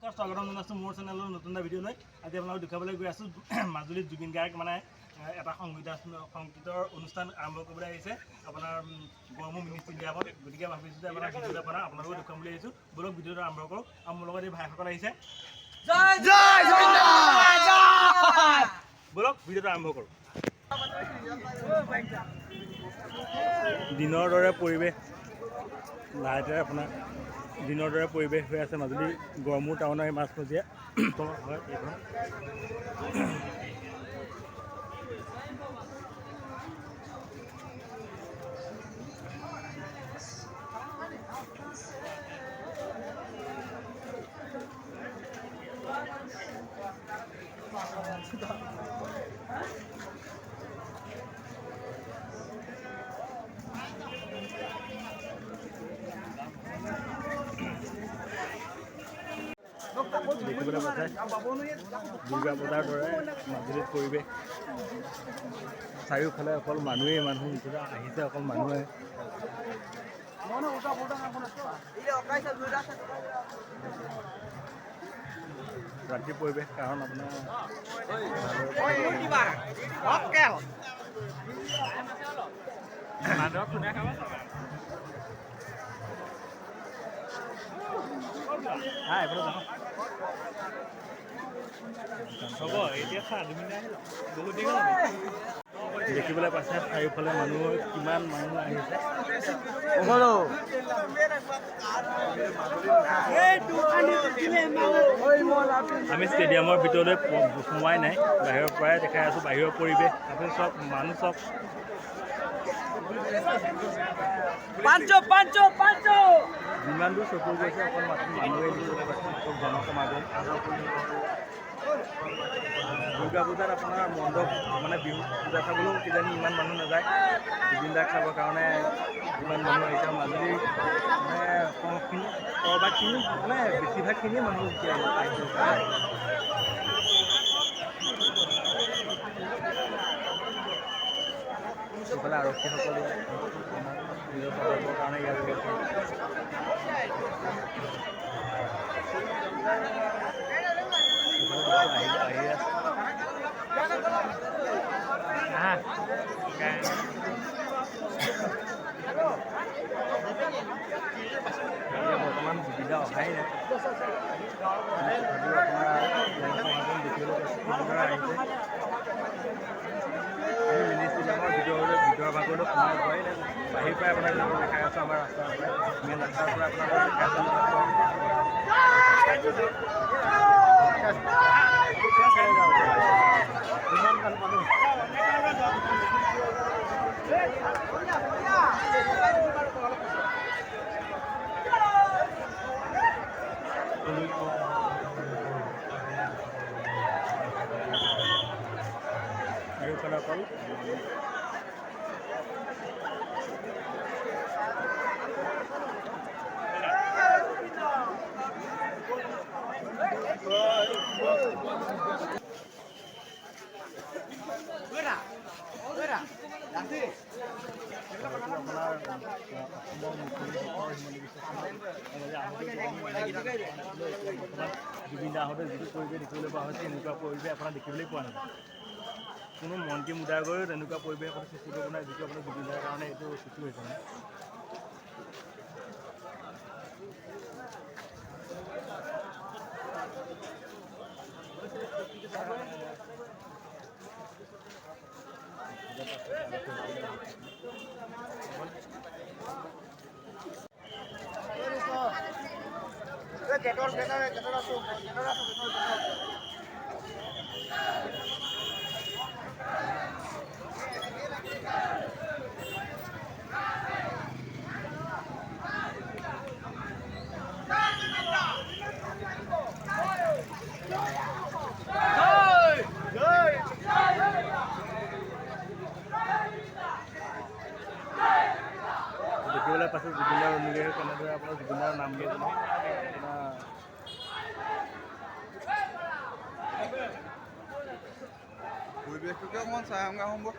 নমস্কাৰ, স্বাগতম জনাইছোঁ মোৰ চেনেলৰ নতুন এটা ভিডিঅ'লৈ। আজি আপোনালোকক দেখুৱাবলৈ গৈ আছোঁ মাজুলীত জুবিন গাৰ্গ মানে এটা সংগীতৰ অনুষ্ঠান আৰম্ভ কৰিবলৈ আহিছে আপোনাৰ গড়মূৰ মিনি ষ্টেডিয়ামত। গতিকে ভাবিছোঁ যে আপোনাৰ ভিডিঅ'টো আপোনালোকক দেখুৱাম বুলি আহিছোঁ। বলক ভিডিঅ'টো আৰম্ভ কৰোঁ। আৰু মোৰ লগত এই ভাইসকল আহিছে। বলক ভিডিঅ'টো আৰম্ভ কৰোঁ। দিনৰ দৰে পৰিৱেশ লাইটেৰে আপোনাৰ দিনৰ দৰে পৰিৱেশ হৈ আছে মাজুলী গড়মূৰ টাউনৰ এই মাজমজিয়া হয় এইখন। দেখিবলৈ পাইছে দুৰ্গা পূজাৰ দৰে মাজুলীত পৰিৱেশ। চাৰিওফালে অকল মানুহেই মানুহ আহিছে, অকল মানুহে। ৰাতিৰ পৰিৱেশ কাৰণ আপোনাৰ দেখিবলৈ পাইছে চাৰিওফালে মানুহ কিমান মানুহ আহিছে। আমি ষ্টেডিয়ামৰ ভিতৰলৈ সোমোৱাই নাই, বাহিৰৰ পৰাই দেখাই আছোঁ বাহিৰৰ পৰিৱেশ। আপুনি চব মানুহ চব যিমান দূৰ চকু গৈছে অকল মানুহে জনসমাগম। দুৰ্গা পূজাত আপোনাৰ মণ্ডপ মানে বিহু পূজা চাবলৈও কিজানি ইমান মানুহ নাযায়, জুবিন দাক চাবৰ কাৰণে ইমান মানুহ আহিছে। মাজুলী মানে কৰবাখিনি মানে বেছিভাগখিনিয়ে মানুহ আহিছে। ইফালে আৰক্ষীসকলে নিজৰ চলাবৰ কাৰণে ইয়াত বৰ্তমান সুবিধা অহাই নাই। আপোনাৰ দেখিবলৈ আহিছে। আমি মিনি ষ্টেডিয়ামৰ ভিতৰৰ ভাগলৈ সোমাই পোৱাই নাই। বাহিৰ পৰাই আপোনাক দেখাই আছোঁ আমাৰ ৰাস্তাৰ পৰা, মেইন ৰাস্তাৰ পৰা আপোনালোকক দেখাই আছোঁ। চাৰিওফালে অকল জুবিন দা আহোঁতে যিটো পৰিৱেশ দেখিবলৈ পোৱা হৈছে এনেকুৱা পৰিৱেশ আপোনাৰ দেখিবলৈ পোৱা নাযায়। কোনো মন্ত্ৰী মুদাৰ গৈও তেনেকুৱা পৰিৱেশ সৃষ্টি কৰিব নাই, যিটো আপোনাৰ জুবিন দাৰ কাৰণে এইটো সৃষ্টি হৈছে মানে। দেখিবলৈ পাইছোঁ জুবিনৰ অনুযায়ী কেনেদৰে আপোনাৰ জুবিনৰ নাম দিয়ে আপোনাৰ পৰিৱেশটোকে অকণমান চাই আহোঁ সম্ভৱ।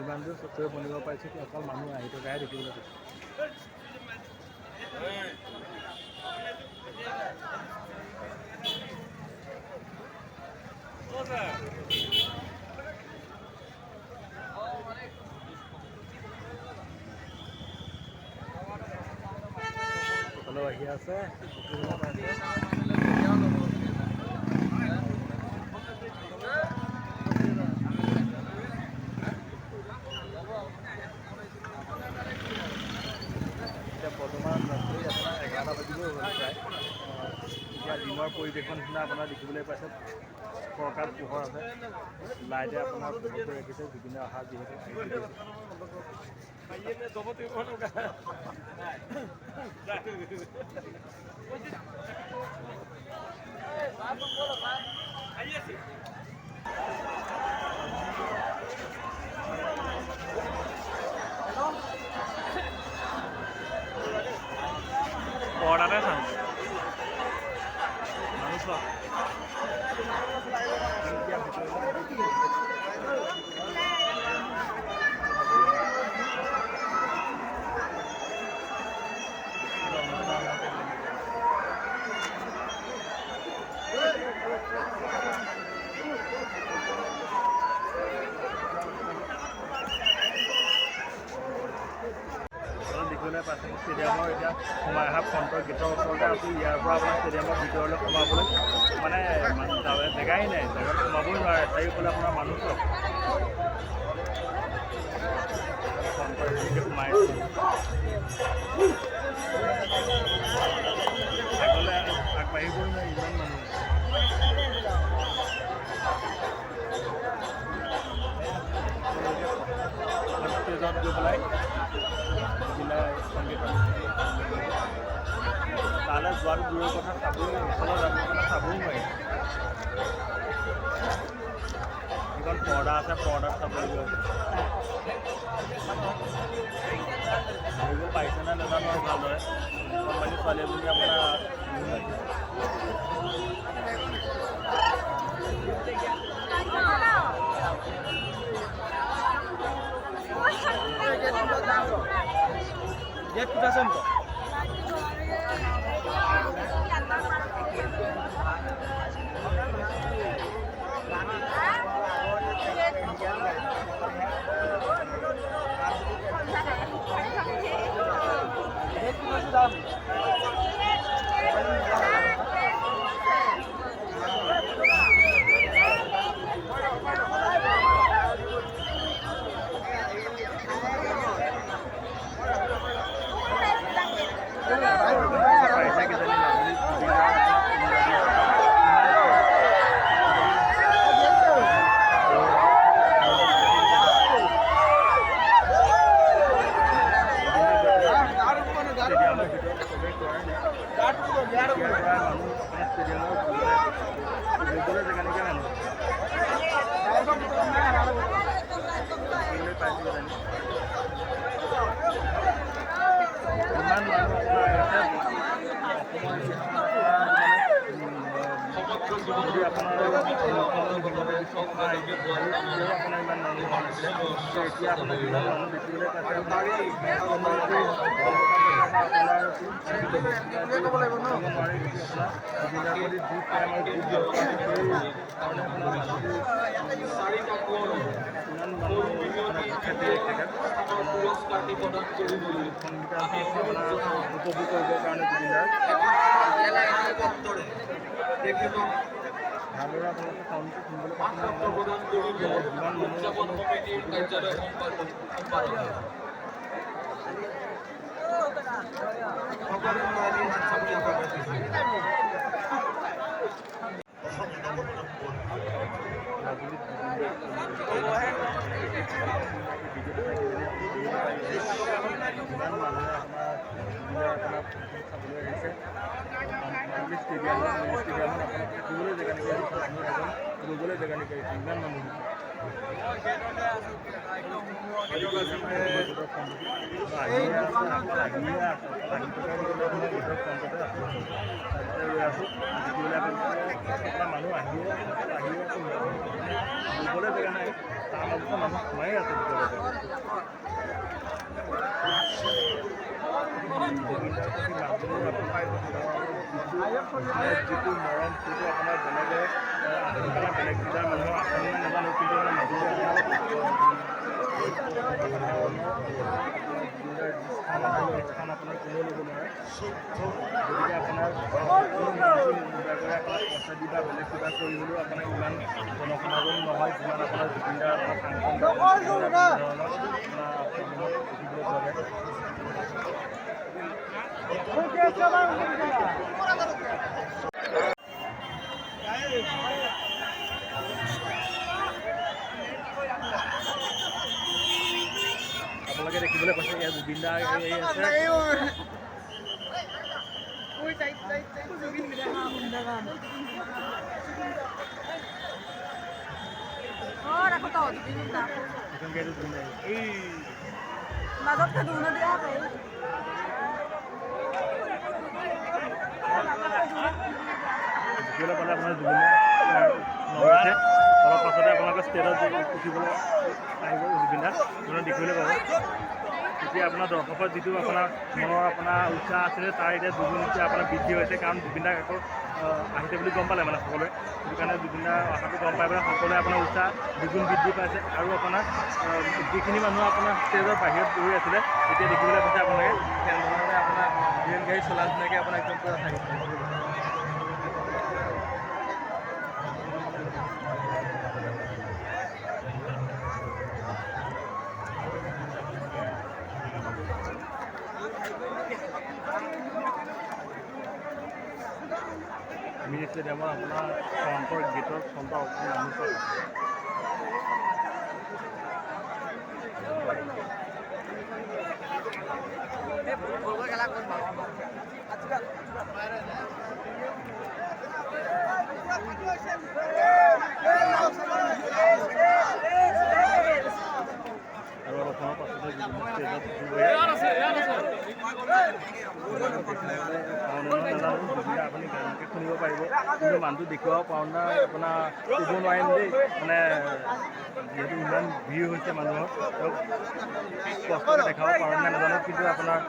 যিমান দূৰ চকুৰে শুনিব পাৰিছোঁ কি অকল মানুহ আহি থকাহে দেখিবলৈ পাইছোঁ। সকলো আহি আছে এতিয়া বৰ্তমান ৰাতি আপোনাৰ 11টা বাজিব হ'ল প্ৰায়। এতিয়া দিনৰ পৰিৱেশৰ নিচিনা আপোনাৰ দেখিবলৈ পাইছে। ফৰকাল পোহৰ আছে, লাইটে আপোনাৰ পোহৰ কৰি ৰাখিছে জুবিনে অহা যিহেতু। পৰ্দাতে চাওঁ মানুহ চোৱা দেখিবলৈ পাইছে। ষ্টেডিয়ামৰ এতিয়া সোমাই অহা ফ্ৰণ্টৰ গেটৰ ওচৰতে আছোঁ। ইয়াৰ পৰা আপোনাৰ ষ্টেডিয়ামৰ ভিতৰলৈ সোমাবলৈ মানে জেগাই নাই, জেগাত সোমাবই নোৱাৰে। চাৰিওফালে আপোনাৰ মানুহ চব ফ্ৰণ্টৰ এনেকৈ সোমাই আছোঁ। আগলৈ আগবাঢ়িবই নোৱাৰে, ইমান মানুহ। ষ্টেজত গৈ পেলাই সংগীত তালৈ যোৱাটো দূৰৰ কথা, চাবই ওচৰত যাবৰ কথা চাবই নোৱাৰি। যিখন পৰ্দা আছে পৰ্দাত চাবলগীয়া হৈছে। ধৰিব পাৰিছে নে নাজানো আৰু ভালদৰে। কোম্পানী ছোৱালী এজনী আপোনাৰ Dia kita sempat. মানুহ আহিয়ে দুবলৈ জেগা নাই তাৰ মাজতে মানুহ সোমাই আছে যিটো মৰম সেইটো আপোনাৰ বেলেগে বেলেগ জিলাৰ মানুহৰ আঁচনি নাজানো কিন্তু মাজুলী স্থান আপোনাৰ কোনেও ল'ব নোৱাৰে গতিকে আপোনাৰ পইচা দি বা বেলেগ কিবা কৰিবলৈও আপোনাৰ ইমান জনসমাগম নহয় যিমান আপোনাৰ জুবিনদাৰ আপোনালোকে দেখিবলৈ পাইছে ইয়াত জুবিনদা আছে দেখিবলৈ পালে আপোনাৰ জুবিনে নমাইছে অলপ পাছতে আপোনালোকে ষ্টেজত উঠিবলৈ আহিব জুবিনদা জুবিনক দেখিবলৈ পাব এতিয়া আপোনাৰ দৰ্শকৰ যিটো আপোনাৰ মনৰ আপোনাৰ উৎসাহ আছিলে তাৰ এতিয়া দুগুণ এতিয়া আপোনাৰ বৃদ্ধি হৈছে কাৰণ জুবিনদাক আকৌ আহিছে বুলি গম পালে মানে সকলোৱে সেইটো কাৰণে জুবিনদাৰ অহাটো গম পাই পেলাই সকলোৱে আপোনাৰ উৎসাহ দুগুণ বৃদ্ধি পাইছে আৰু আপোনাৰ যিখিনি মানুহ আপোনাৰ ষ্টেজৰ বাহিৰত বহি আছিলে এতিয়া দেখিবলৈ পাইছে আপোনালোকে তেনেধৰণে আপোনাৰ ৰেল গাড়ী চলা নিচিনাকৈ আপোনাৰ একদম পূৰা থাকিছে মিনি ষ্টেডিয়ামৰ আপোনাৰ ফ্ৰণ্টৰ গেটৰ ফ্ৰণ্টৰ নামিছে আৰু অলপ সময় পাছতে আপুনি গানকে শুনিব পাৰিব কিন্তু মানুহটো দেখুৱাব পাৰোঁ না আপোনাৰ ক'ব নোৱাৰিম দেই মানে যিহেতু ইমান ভিৰ হৈছে মানুহৰ কষ্টকে দেখাব পাৰোঁ নে নাজানো কিন্তু আপোনাৰ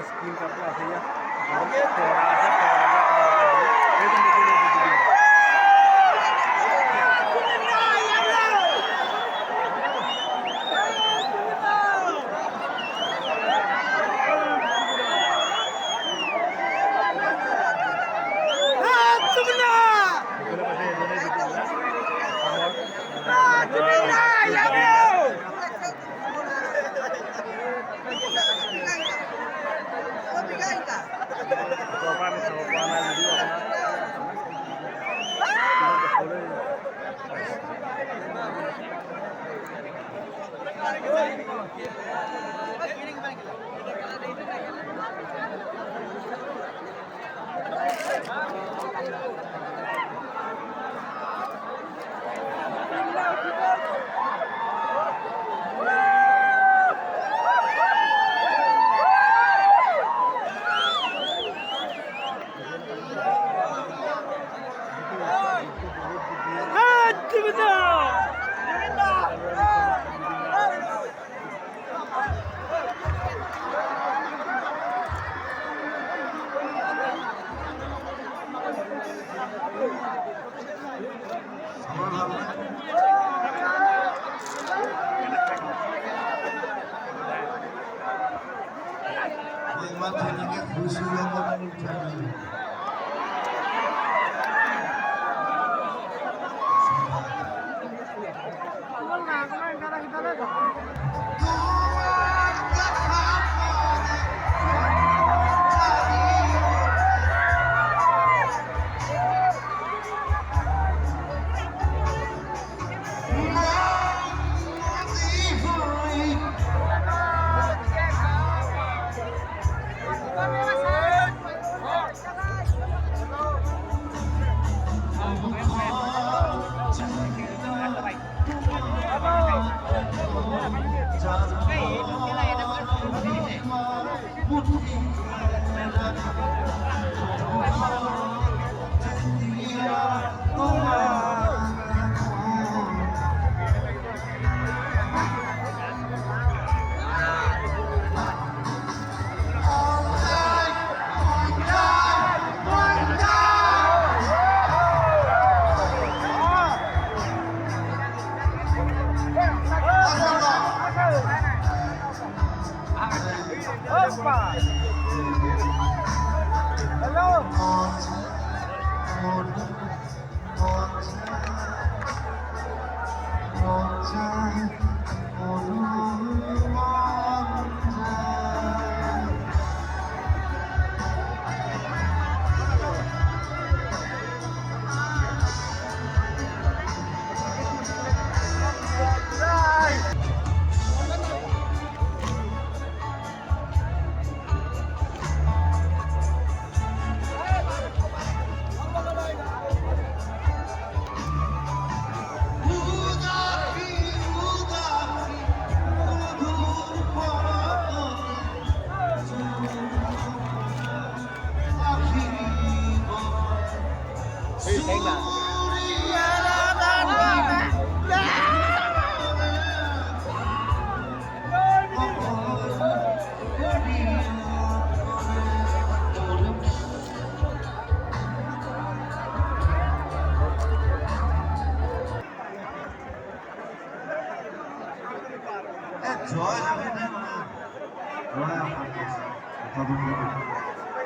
স্ক্ৰীন কাৰ্ডটো আছে ইয়াত পৰ্দা আছে জয়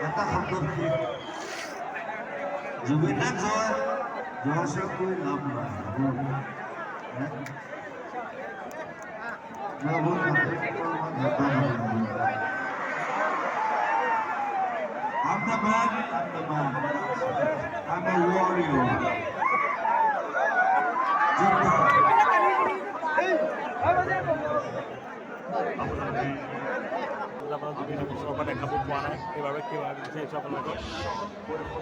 এটা শব্দ জুবিনে জয় জয়সে कोई लाभ নাই I'm the man, I'm the man. I'm a warrior. জুবিনৰ ওচৰৰ পৰা দেখাব পোৱা নাই সেইবাবে কিবা বিচাৰিছোঁ আপোনালোকক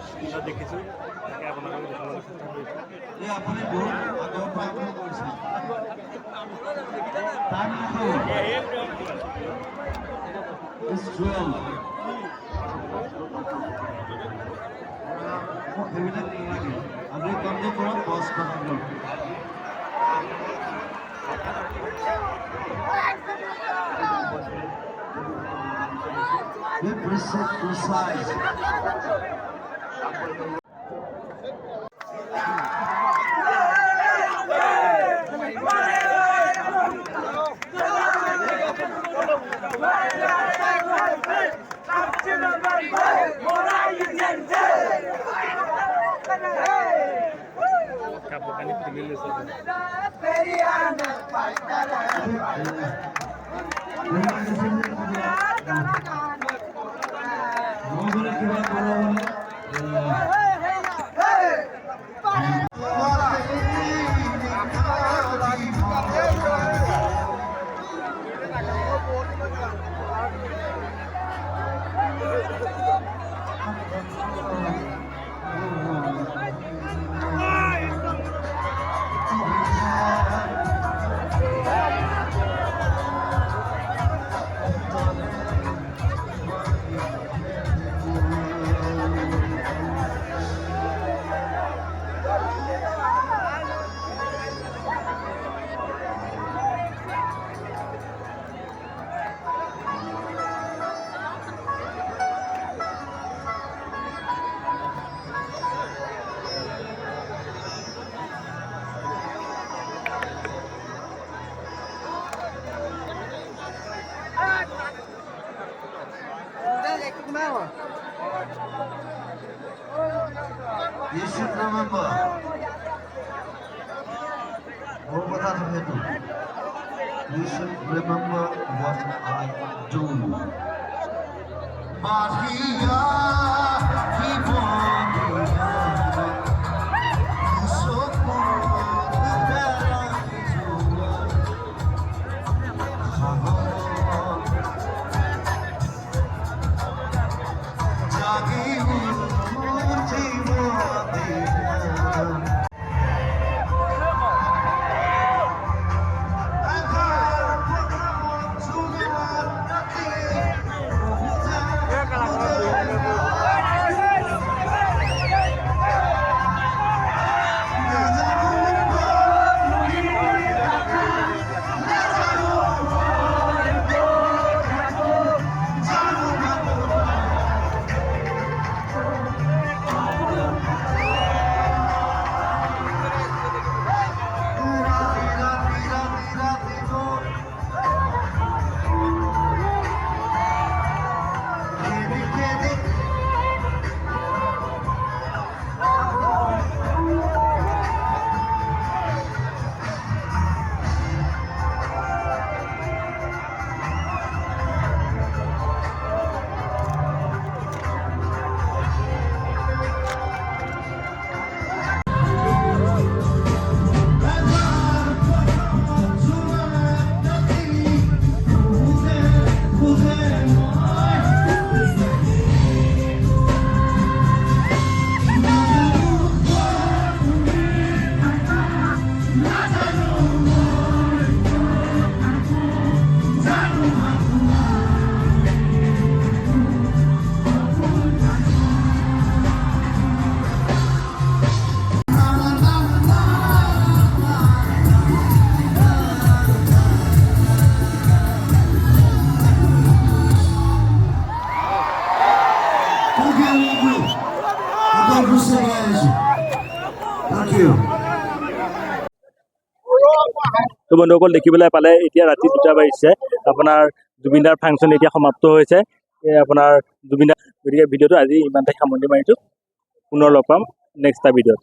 স্ক্ৰীণত দেখিছোঁ তাকে আপোনালোকে দেখাবলৈ চেষ্টা কৰিছোঁ এই আপুনি বহুত আগৰ পৰা কৰিছে সেইবিলাক নালাগে আমি কমপ্লিট কৰক বছ complete Be precise. Kapan ini pilih You should remember. You should remember what I do. But he won't. So Obrigado por silêncio. Thank you. তো বন্ধুসকল দেখিবলৈ পালে এতিয়া ৰাতি 2টা বাজিছে আপোনাৰ জুবিনদাৰ ফাংচন এতিয়া সমাপ্ত হৈছে আপোনাৰ জুবিনদাৰ গতিকে ভিডিঅ'টো আজি ইমানতে সামৰণি মাৰিছোঁ পুনৰ লগ পাম নেক্সট এটা ভিডিঅ'ত